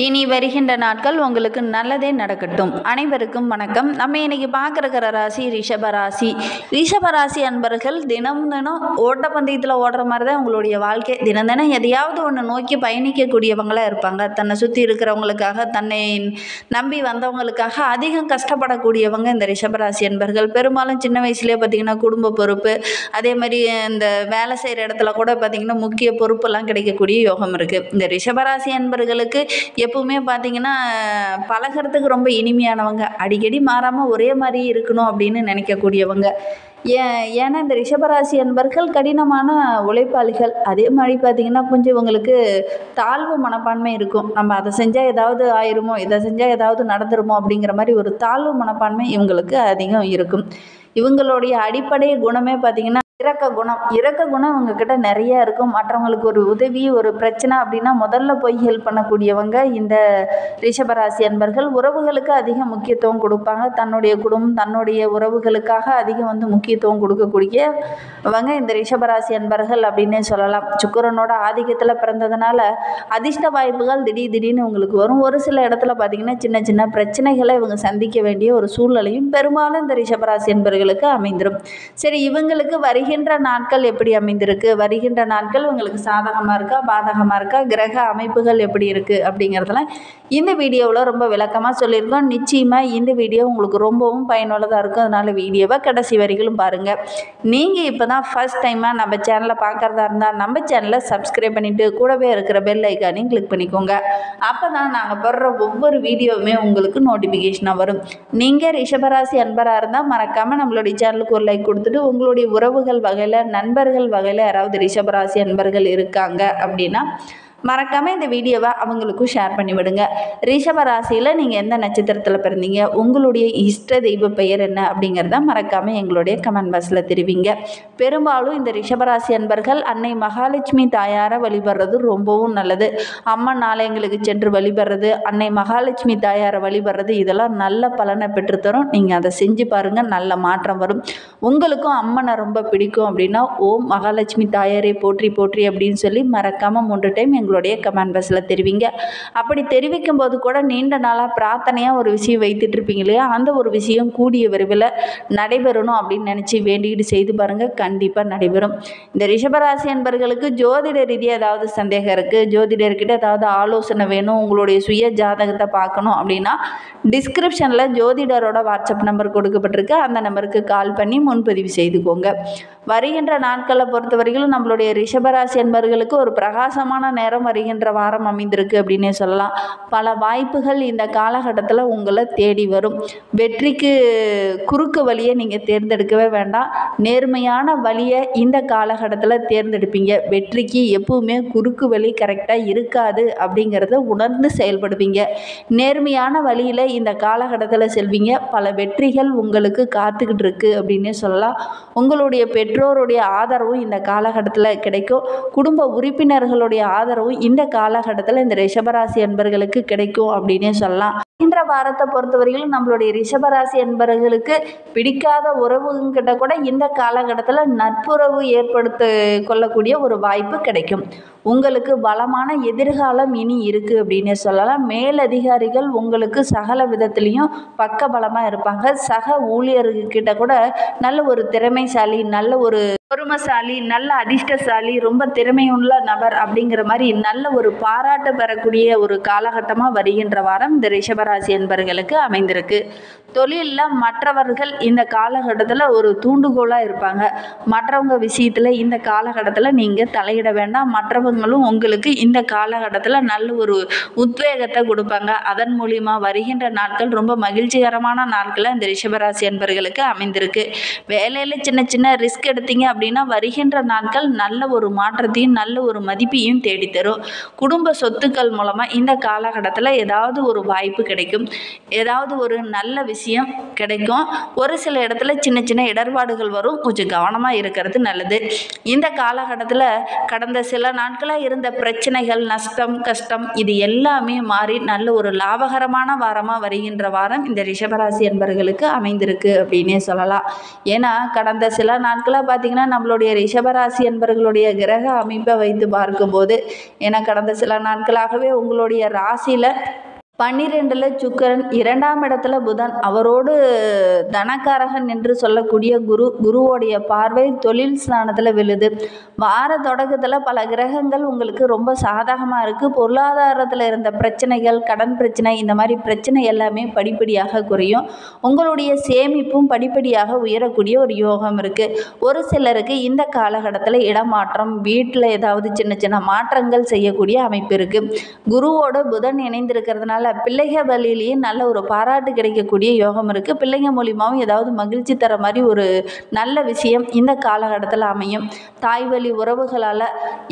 இனி வருகின்ற நாட்கள் உங்களுக்கு நல்லதே நடக்கட்டும். அனைவருக்கும் வணக்கம். நம்ம இன்னைக்கு பார்க்குற ராசி ரிஷபராசி. ரிஷபராசி அன்பர்கள் தினம் தினம் ஓட்டப்பந்தயத்தில் ஓடுற மாதிரி தான் உங்களுடைய வாழ்க்கை. தினம் தினம் எதையாவது ஒன்று நோக்கி பயணிக்கக்கூடியவங்களாக இருப்பாங்க. தன்னை சுற்றி இருக்கிறவங்களுக்காக, தன்னை நம்பி வந்தவங்களுக்காக அதிகம் கஷ்டப்படக்கூடியவங்க இந்த ரிஷபராசி அன்பர்கள். பெரும்பாலும் சின்ன வயசுலேயே பார்த்திங்கன்னா குடும்ப பொறுப்பு, அதே மாதிரி இந்த வேலை செய்கிற இடத்துல கூட பார்த்திங்கன்னா முக்கிய பொறுப்பெல்லாம் கிடைக்கக்கூடிய யோகம் இருக்குது. இந்த ரிஷபராசி அன்பர்களுக்கு எப்பவுமே பார்த்தீங்கன்னா பழகிறதுக்கு ரொம்ப இனிமையானவங்க, அடிக்கடி மாறாமல் ஒரே மாதிரி இருக்கணும் அப்படின்னு நினைக்கக்கூடியவங்க. ஏன்னா இந்த ரிஷபராசி அன்பர்கள் கடினமான உழைப்பாளிகள். அதே மாதிரி பார்த்திங்கன்னா கொஞ்சம் இவங்களுக்கு தாழ்வு மனப்பான்மை இருக்கும். நம்ம அதை செஞ்சால் ஏதாவது ஆயிருமோ, இதை செஞ்சால் ஏதாவது நடந்துருமோ அப்படிங்கிற மாதிரி ஒரு தாழ்வு மனப்பான்மை இவங்களுக்கு அதிகம் இருக்கும். இவங்களுடைய அடிப்படை குணமே பார்த்திங்கன்னா இரக்க குணம் இவங்கக்கிட்ட நிறைய இருக்கும். மற்றவங்களுக்கு ஒரு உதவி, ஒரு பிரச்சனை அப்படின்னா முதல்ல போய் ஹெல்ப் பண்ணக்கூடியவங்க இந்த ரிஷபராசி அன்பர்கள். உறவுகளுக்கு அதிக முக்கியத்துவம் கொடுப்பாங்க. தன்னுடைய குடும்பம், தன்னுடைய உறவுகளுக்காக அதிகம் முக்கியத்துவம் கொடுக்கக்கூடியவங்க இந்த ரிஷபராசி அன்பர்கள் அப்படின்னே சொல்லலாம். சுக்கிரனோட ஆதிக்கத்தில் பிறந்ததுனால அதிர்ஷ்ட வாய்ப்புகள் திடீர்னு உங்களுக்கு வரும். ஒரு சில இடத்துல பார்த்திங்கன்னா சின்ன சின்ன பிரச்சனைகளை இவங்க சந்திக்க வேண்டிய ஒரு சூழ்நிலையும் பெரும்பாலும் இந்த ரிஷபராசி அன்பர்களுக்கு அமைந்துடும். சரி, இவங்களுக்கு வருகின்ற நாட்கள் எப்படி அமைந்திருக்கு, வருகின்ற நாட்கள் உங்களுக்கு சாதகமாக இருக்கா, பாதகமாக இருக்கா, கிரக அமைப்புகள் எப்படி இருக்குது அப்படிங்கிறதெல்லாம் இந்த வீடியோவில் ரொம்ப விளக்கமாக சொல்லியிருக்கோம். நிச்சயமாக இந்த வீடியோ உங்களுக்கு ரொம்பவும் பயனுள்ளதாக இருக்கும். அதனால் வீடியோவை கடைசி வரைக்கும் பாருங்கள். நீங்கள் இப்போ தான் ஃபர்ஸ்ட் டைமாக நம்ம சேனலை பார்க்குறதா இருந்தால் நம்ம சேனலை சப்ஸ்கிரைப் பண்ணிவிட்டு கூடவே இருக்கிற பெல் ஐக்கானையும் கிளிக் பண்ணிக்கோங்க. அப்போ தான் நாங்கள் போடுற ஒவ்வொரு வீடியோவுமே உங்களுக்கு நோட்டிஃபிகேஷனாக வரும். நீங்கள் ரிஷபராசி அன்பராக இருந்தால் மறக்காமல் நம்மளுடைய சேனலுக்கு ஒரு லைக் கொடுத்துட்டு உங்களுடைய உறவுகள் வகையில், நண்பர்கள் வகையில் யாராவது ரிஷபராசி அன்பர்கள் இருக்காங்க அப்படின்னா மறக்காமல் இந்த வீடியோவை அவங்களுக்கும் ஷேர் பண்ணி விடுங்க. ரிஷபராசியில் நீங்கள் எந்த நட்சத்திரத்தில் பிறந்தீங்க, உங்களுடைய இஷ்ட தெய்வ பெயர் என்ன அப்படிங்கிறத மறக்காமல் எங்களுடைய கமெண்ட் பாக்ஸில் தெரிவிங்க. பெரும்பாலும் இந்த ரிஷபராசி அன்பர்கள் அன்னை மகாலட்சுமி தாயாரை வழிபடுறது ரொம்பவும் நல்லது. அம்மன் ஆலயங்களுக்கு சென்று வழிபடுறது, அன்னை மகாலட்சுமி தாயாரை வழிபடுறது, இதெல்லாம் நல்ல பலனை பெற்றுத்தரும். நீங்கள் அதை செஞ்சு பாருங்கள், நல்ல மாற்றம் வரும். உங்களுக்கும் அம்மனை ரொம்ப பிடிக்கும் அப்படின்னா ஓம் மகாலட்சுமி தாயாரை போற்றி போற்றி அப்படின்னு சொல்லி மறக்காமல் 3 டைம் எங்களுடைய கமெண்ட் பாக்ஸில் தெரிவிங்க. அப்படி தெரிவிக்கும் போது கூட நீண்ட நாளாக பிரார்த்தனையாக ஒரு விஷயம் வைத்துட்டு இருப்பீங்க இல்லையா, அந்த ஒரு விஷயம் கூடிய விரைவில் நடைபெறணும் அப்படின்னு நினச்சி வேண்டிக்கிட்டு செய்து பாருங்கள், கண்டிப்பாக நடைபெறும். இந்த ரிஷபராசி என்பர்களுக்கு ஜோதிட ரீதியாக ஏதாவது சந்தேகம் இருக்குது, ஜோதிடர்கிட்ட ஏதாவது ஆலோசனை வேணும், உங்களுடைய சுய ஜாதகத்தை பார்க்கணும் அப்படின்னா டிஸ்கிரிப்ஷனில் ஜோதிடரோட வாட்ஸ்அப் நம்பர் கொடுக்கப்பட்டிருக்கு. அந்த நம்பருக்கு கால் பண்ணி முன்பதிவு செய்துக்கோங்க. வருகின்ற நாட்களை பொறுத்தவரைக்கும் நம்மளுடைய ரிஷபராசி என்பர்களுக்கு ஒரு பிரகாசமான நேரம் வருகின்ற வாரம் அமைந்திருக்கு அப்படின்னே சொல்லலாம். பல வாய்ப்புகள் இந்த காலகட்டத்தில் உங்களை தேடி வரும். வெற்றிக்கு குறுக்கு வழியை நீங்கள் தேர்ந்தெடுக்கவே வேண்டாம். நேர்மையான வழியை இந்த காலகட்டத்தில் தேர்ந்தெடுப்பீங்க. வெற்றிக்கு எப்பவுமே குறுக்கு வழி கரெக்டாக இருக்காது அப்படிங்கிறத உணர்ந்து செயல்படுவீங்க. நேர்மையான வழியில் இந்த காலகட்டத்தில் செல்வீங்க. பல வெற்றிகள் உங்களுக்கு காத்துக்கிட்டு இருக்கு அப்படின்னே சொல்லலாம். உங்களுடைய பெற்றோருடைய ஆதரவும் இந்த காலகட்டத்தில் கிடைக்கும். குடும்ப உறுப்பினர்களுடைய ஆதரவும் இந்த காலகட்டத்தில் இந்த ரிஷபராசி அன்பர்களுக்கு கிடைக்கும் அப்படின்னே சொல்லலாம். இந்த வாரத்தை பொறுத்தவரையிலும் நம்மளுடைய ரிஷபராசி அன்பர்களுக்கு பிடிக்காத உறவுங்கிட்ட கூட இந்த காலகட்டத்தில் நட்புறவு ஏற்படுத்த கொள்ளக்கூடிய ஒரு வாய்ப்பு கிடைக்கும். உங்களுக்கு பலமான எதிர்காலம் இனி இருக்குது அப்படின்னே சொல்லலாம். மேலதிகாரிகள் உங்களுக்கு சகல விதத்துலேயும் பக்க பலமாக இருப்பாங்க. சக ஊழியர்கிட்ட கூட நல்ல ஒரு திறமைசாலி, நல்ல ஒரு பொறுமைசாலி, நல்ல அதிர்ஷ்டசாலி, ரொம்ப திறமையுள்ள நபர் அப்படிங்கிற மாதிரி நல்ல ஒரு பாராட்டு பெறக்கூடிய ஒரு காலகட்டமாக வருகின்ற வாரம் இந்த ரிஷபராசி என்பர்களுக்கு அமைந்திருக்கு. தொழிலில் மற்றவர்கள் இந்த காலகட்டத்தில் ஒரு தூண்டுகோலாக இருப்பாங்க. மற்றவங்க விஷயத்தில் இந்த காலகட்டத்தில் நீங்கள் தலையிட வேண்டாம். மற்றவங்களும் உங்களுக்கு இந்த காலகட்டத்தில் நல்ல ஒரு உத்வேகத்தை கொடுப்பாங்க. அதன் மூலிமா வருகின்ற நாட்கள் ரொம்ப மகிழ்ச்சிகரமான நாட்களை இந்த ரிஷபராசி என்பர்களுக்கு அமைந்திருக்கு. வேலையில் சின்ன சின்ன ரிஸ்க் எடுத்தீங்க அப்படின்னா வருகின்ற நாட்கள் நல்ல ஒரு மாற்றத்தையும் நல்ல ஒரு மதிப்பையும் தேடித்தரும். குடும்ப சொத்துக்கள் மூலமாக இந்த காலகட்டத்தில் ஏதாவது ஒரு வாய்ப்பு கிடைக்கும். ஏதாவது ஒரு நல்ல விஷயம் கிடைக்கும். ஒரு சில இடத்துல சின்ன சின்ன இடர்பாடுகள் வரும். கொஞ்சம் கவனமாக இருக்கிறது நல்லது. இந்த காலகட்டத்தில் கடந்த சில நாட்களாக இருந்த பிரச்சனைகள், நஷ்டம், கஷ்டம் இது எல்லாமே மாறி நல்ல ஒரு லாபகரமான வாரமாக வருகின்ற வாரம் இந்த ரிஷபராசி என்பர்களுக்கு அமைந்திருக்கு அப்படின்னே சொல்லலாம். ஏன்னா கடந்த சில நாட்களாக பார்த்திங்கன்னா நம்மளுடைய ரிஷபராசி என்பவர்களுடைய கிரக அமைப்பை வைத்து பார்க்கும்போது, ஏன்னா கடந்த சில நாட்களாகவே உங்களுடைய ராசியில் 12ல் சுக்கிரன், 2ஆம் இடத்துல புதன், அவரோடு தனக்காரகன் என்று சொல்லக்கூடிய குருவோடைய பார்வை தொழில் ஸ்தானத்தில் விழுது. வார தொடக்கத்தில் பல கிரகங்கள் உங்களுக்கு ரொம்ப சாதகமாக இருக்குது. பொருளாதாரத்தில் இருந்த பிரச்சனைகள், கடன் பிரச்சனை, இந்த மாதிரி பிரச்சனை எல்லாமே படிப்படியாக குறையும். உங்களுடைய சேமிப்பும் படிப்படியாக உயரக்கூடிய ஒரு யோகம் இருக்குது. ஒரு சிலருக்கு இந்த காலகட்டத்தில் இடமாற்றம், வீட்டில் ஏதாவது சின்ன சின்ன மாற்றங்கள் செய்யக்கூடிய அமைப்பு இருக்குது. குருவோட புதன் இணைந்திருக்கிறதுனால பிள்ளைகள் வழியிலேயே நல்ல ஒரு பாராட்டு கிடைக்கக்கூடிய யோகம் இருக்குது. பிள்ளைங்க மூலியமாகவும் ஏதாவது மகிழ்ச்சி தர மாதிரி ஒரு நல்ல விஷயம் இந்த காலகட்டத்தில் அமையும். தாய் வழி உறவுகளால்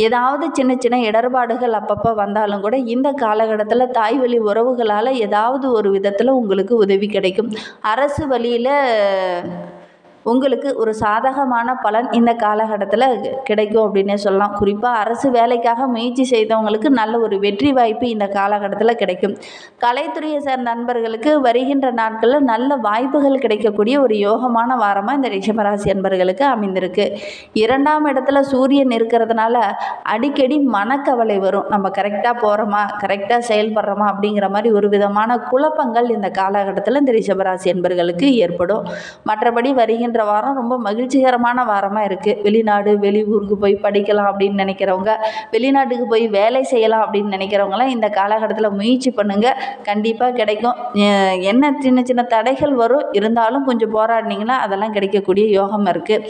ஏதாவது சின்ன சின்ன இடர்பாடுகள் அப்பப்போ வந்தாலும் கூட இந்த காலகட்டத்தில் தாய் வழி உறவுகளால் ஏதாவது ஒரு விதத்தில் உங்களுக்கு உதவி கிடைக்கும். அரசு வழியில் உங்களுக்கு ஒரு சாதகமான பலன் இந்த காலகட்டத்தில் கிடைக்கும் அப்படின்னே சொல்லலாம். குறிப்பாக அரசு வேலைக்காக முயற்சி செய்தவங்களுக்கு நல்ல ஒரு வெற்றி வாய்ப்பு இந்த காலகட்டத்தில் கிடைக்கும். கலைத்துறையை சேர்ந்த நண்பர்களுக்கு வருகின்ற நாட்களில் நல்ல வாய்ப்புகள் கிடைக்கக்கூடிய ஒரு யோகமான வாரமாக இந்த ரிஷபராசி நண்பர்களுக்கு அமைந்திருக்கு. 2ஆம் இடத்துல சூரியன் இருக்கிறதுனால அடிக்கடி மனக்கவலை வரும். நம்ம கரெக்டாக போகிறோமா, கரெக்டாக செயல்படுறோமா அப்படிங்கிற மாதிரி ஒரு விதமான குழப்பங்கள் இந்த காலகட்டத்தில் இந்த ரிஷபராசி நண்பர்களுக்கு ஏற்படும். மற்றபடி வருகின்ற வாரம் ரொம்ப மகிழ்ச்சிகரமான வாரமாக இருக்குது. வெளிநாடு வெளியூருக்கு போய் படிக்கலாம் அப்படின்னு நினைக்கிறவங்க, வெளிநாட்டுக்கு போய் வேலை செய்யலாம் அப்படின்னு நினைக்கிறவங்களாம் இந்த காலகட்டத்தில் முயற்சி பண்ணுங்கள், கண்டிப்பாக கிடைக்கும். என்ன சின்ன சின்ன தடைகள் வரும், இருந்தாலும் கொஞ்சம் போராடினீங்கன்னா அதெல்லாம் கிடைக்கக்கூடிய யோகம் இருக்குது.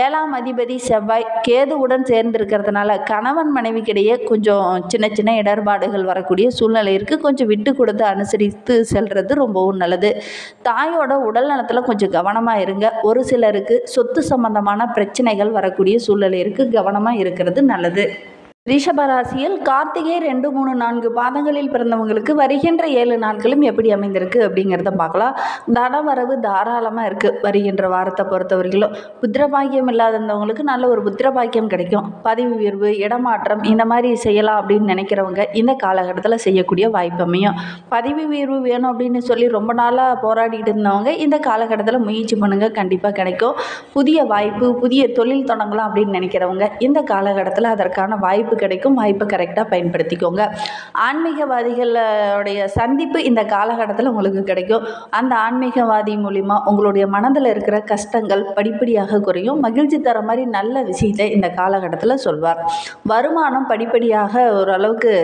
7ஆம் அதிபதி செவ்வாய் கேதுவுடன் சேர்ந்திருக்கிறதுனால கணவன் மனைவிக்கிடையே கொஞ்சம் சின்ன சின்ன இடர்பாடுகள் வரக்கூடிய சூழ்நிலை இருக்குது. கொஞ்சம் விட்டு கொடுத்து அனுசரித்து செல்வது ரொம்பவும் நல்லது. தாயோட உடல் நலத்தில் கொஞ்சம் கவனமாக இருங்க. ஒரு சிலருக்கு சொத்து சம்பந்தமான பிரச்சனைகள் வரக்கூடிய சூழ்நிலை இருக்குது, கவனமாக இருக்கிறது நல்லது. ரிஷபராசியில் கார்த்திகை 2, 3, 4 பாதங்களில் பிறந்தவங்களுக்கு வருகின்ற 7 நாட்களும் எப்படி அமைந்திருக்கு அப்படிங்கிறத பார்க்கலாம். தனவரவு தாராளமாக இருக்குது. வருகின்ற வாரத்தை பொறுத்தவரையிலும் புத்திரபாக்கியம் இல்லாதவங்களுக்கு நல்ல ஒரு புத்திரபாக்கியம் கிடைக்கும். பதவி உயர்வு, இடமாற்றம் இந்த மாதிரி செய்யலாம் அப்படின்னு நினைக்கிறவங்க இந்த காலகட்டத்தில் செய்யக்கூடிய வாய்ப்பு அமையும். பதவி உயர்வு வேணும் அப்படின்னு சொல்லி ரொம்ப நாளாக போராடிட்டு இருந்தவங்க இந்த காலகட்டத்தில் முயற்சி பண்ணுங்கள், கண்டிப்பாக கிடைக்கும். புதிய வாய்ப்பு, புதிய தொழில் தொடங்கலாம் அப்படின்னு நினைக்கிறவங்க இந்த காலகட்டத்தில் அதற்கான வாய்ப்பு கிடைக்கும். வாய்ப்பை கரெக்டாக பயன்படுத்திக்கோங்க. ஆன்மீகவாதிகளுடைய சந்திப்பு இந்த காலகட்டத்தில் உங்களுக்கு கிடைக்கும். அந்த ஆன்மீகவாதி மூலிமா உங்களுடைய மனதில் இருக்கிற கஷ்டங்கள் படிப்படியாக குறையும். மகிழ்ச்சி தர மாதிரி நல்ல விஷயத்தை இந்த காலகட்டத்தில் சொல்வார். வருமானம் படிப்படியாக ஓரளவுக்கு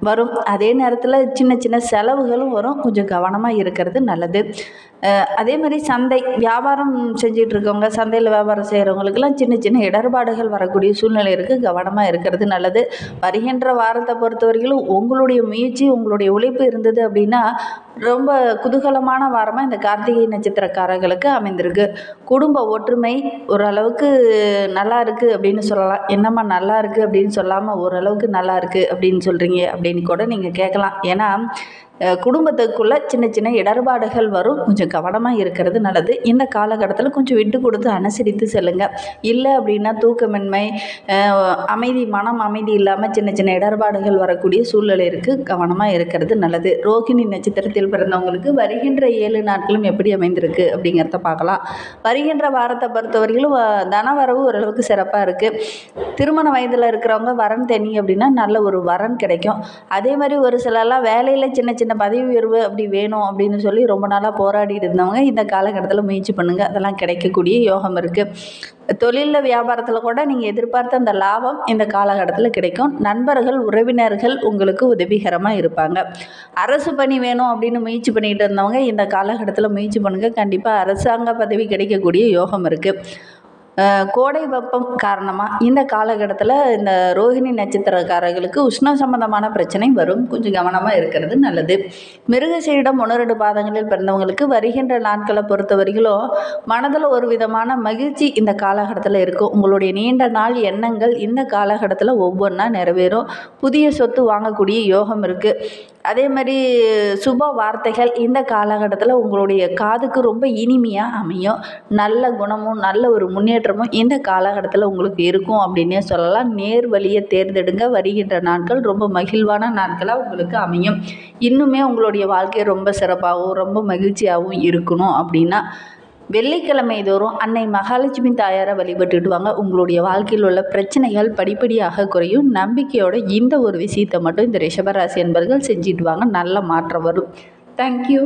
வரும். அதே நேரத்தில் சின்ன சின்ன செலவுகளும் வரும். கொஞ்சம் கவனமாக இருக்கிறது நல்லது. அதே மாதிரி சந்தை வியாபாரம் செஞ்சிட்டு இருக்கவங்க, சந்தையில் வியாபாரம் செய்கிறவங்களுக்கெல்லாம் சின்ன சின்ன இடர்பாடுகள் வரக்கூடிய சூழ்நிலை இருக்குது, கவனமாக இருக்கிறது நல்லது. வருகின்ற வாரத்தை பொறுத்தவரையிலும் உங்களுடைய முயற்சி, உங்களுடைய உழைப்பு இருந்தது அப்படின்னா ரொம்ப குதூகலமான வாரமாக இந்த கார்த்திகை நட்சத்திரக்காரர்களுக்கு அமைந்திருக்கு. குடும்ப ஒற்றுமை ஓரளவுக்கு நல்லா இருக்குது அப்படின்னு சொல்லலாம். என்னம்மா நல்லா இருக்குது அப்படின்னு சொல்லாமல் ஓரளவுக்கு நல்லா இருக்குது அப்படின்னு சொல்கிறீங்க அப்படின்னு கூட நீங்கள் கேட்கலாம். ஏன்னா குடும்பத்துக்குள்ளே சின்ன சின்ன இடர்பாடுகள் வரும். கொஞ்சம் கவனமாக இருக்கிறது நல்லது. இந்த காலகட்டத்தில் கொஞ்சம் விட்டு கொடுத்து அனுசரித்து செல்லுங்கள். இல்லை அப்படின்னா தூக்கமின்மை, மனம் அமைதி இல்லாமல் சின்ன சின்ன இடர்பாடுகள் வரக்கூடிய சூழ்நிலை இருக்குது, கவனமாக இருக்கிறது நல்லது. ரோகிணி நட்சத்திரத்தில் பிறந்தவங்களுக்கு வருகின்ற 7 நாட்களும் எப்படி அமைந்திருக்கு அப்படிங்கிறத பார்க்கலாம். வருகின்ற வாரத்தை பொறுத்தவரையிலும் தனவரவு ஓரளவுக்கு சிறப்பாக இருக்குது. திருமண வயதில் இருக்கிறவங்க வரன் தேனி அப்படின்னா நல்ல ஒரு வரன் கிடைக்கும். அதே மாதிரி ஒரு சிலர்லாம் வேலையில் சின்ன சின்ன பதவி உயர்வு அப்படி வேணும் அப்படின்னு சொல்லி ரொம்ப நாளாக போராடிட்டு இருந்தவங்க இந்த காலகட்டத்தில் முயற்சி பண்ணுங்கள், அதெல்லாம் கிடைக்கக்கூடிய யோகம் இருக்குது. தொழிலில் வியாபாரத்தில் கூட நீங்கள் எதிர்பார்த்த அந்த லாபம் இந்த காலகட்டத்தில் கிடைக்கும். நண்பர்கள், உறவினர்கள் உங்களுக்கு உதவிகரமாக இருப்பாங்க. அரசு பணி வேணும் அப்படின்னு முயற்சி பண்ணிகிட்டு இருந்தவங்க இந்த காலகட்டத்தில் முயற்சி பண்ணுங்கள், கண்டிப்பாக அரசாங்க பதவி கிடைக்கக்கூடிய யோகம் இருக்குது. கோடை வெப்பம் காரணமாக இந்த காலகட்டத்தில் இந்த ரோகிணி நட்சத்திரக்காரர்களுக்கு உஷ்ணம் சம்பந்தமான பிரச்சனை வரும். கொஞ்சம் கவனமாக இருக்கிறது நல்லது. மிருகசீரிடம் 1, 2 பாதங்களில் பிறந்தவங்களுக்கு வருகின்ற நாட்களை பொறுத்த வரைக்கும் மனதில் ஒரு விதமான மகிழ்ச்சி இந்த காலகட்டத்தில் இருக்கும். உங்களுடைய நீண்ட நாள் எண்ணங்கள் இந்த காலகட்டத்தில் ஒவ்வொன்றா நிறைவேறும். புதிய சொத்து வாங்கக்கூடிய யோகம் இருக்குது. அதே மாதிரி சுப வார்த்தைகள் இந்த காலகட்டத்தில் உங்களுடைய காதுக்கு ரொம்ப இனிமையாக அமையும். நல்ல குணமும் நல்ல ஒரு முன்னேற்றமும் இந்த காலகட்டத்தில் உங்களுக்கு இருக்கும் அப்படின்னே சொல்லலாம். நேர் வழியை தேர்ந்தெடுங்க. வருகின்ற நாட்கள் ரொம்ப மகிழ்வான நாட்களாக உங்களுக்கு அமையும். இன்னுமே உங்களுடைய வாழ்க்கை ரொம்ப சிறப்பாகவும் ரொம்ப மகிழ்ச்சியாகவும் இருக்கணும் அப்படின்னா வெள்ளிக்கிழமை தோறும் அன்னை மகாலட்சுமி தாயாரை வழிபட்டுட்டு வாங்க. உங்களுடைய வாழ்க்கையில் உள்ள பிரச்சனைகள் படிப்படியாக குறையும். நம்பிக்கையோட இந்த ஒரு விஷயத்தை மட்டும் இந்த ரிஷபராசி என்பர்கள் செஞ்சுட்டு வாங்க. நல்ல மாற்றம் வரும். தேங்க்யூ.